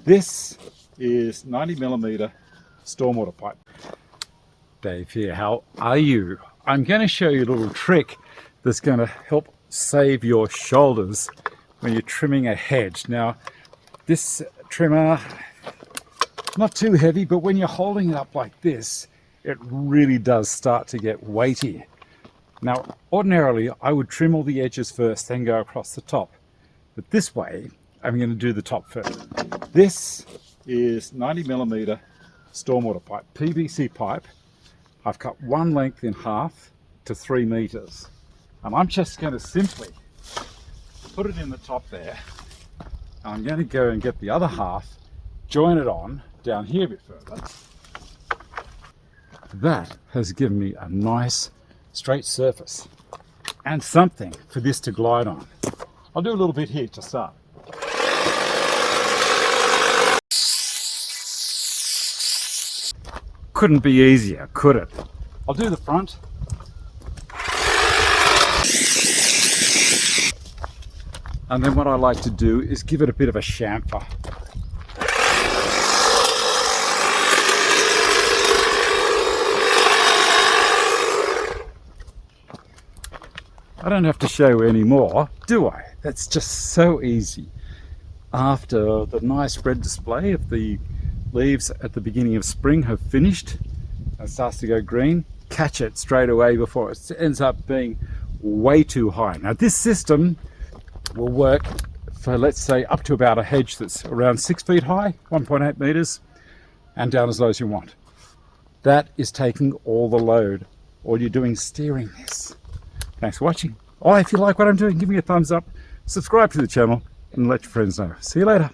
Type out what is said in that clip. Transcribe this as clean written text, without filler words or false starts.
This is 90mm stormwater pipe. Dave here, how are you? I'm going to show you a little trick that's going to help save your shoulders when you're trimming a hedge. Now, this trimmer, not too heavy, but when you're holding it up like this, it really does start to get weighty. Now, ordinarily, I would trim all the edges first, then go across the top. But this way, I'm going to do the top first. This is 90mm stormwater pipe, PVC pipe. I've cut one length in half to 3 meters. And I'm just going to simply put it in the top there. I'm going to go and get the other half, join it on down here a bit further. That has given me a nice straight surface and something for this to glide on. I'll do a little bit here to start. Couldn't be easier, could it? I'll do the front. And then what I like to do is give it a bit of a chamfer. I don't have to show you any more, do I? That's just so easy. After the nice red display of the leaves at the beginning of spring have finished, and it starts to go green, catch it straight away before it ends up being way too high. Now this system will work for, let's say, up to about a hedge that's around 6 feet high, 1.8 meters, and down as low as you want. That is taking all the load. All you're doing is steering this. Thanks for watching. Oh, if you like what I'm doing, give me a thumbs up, subscribe to the channel, and let your friends know. See you later.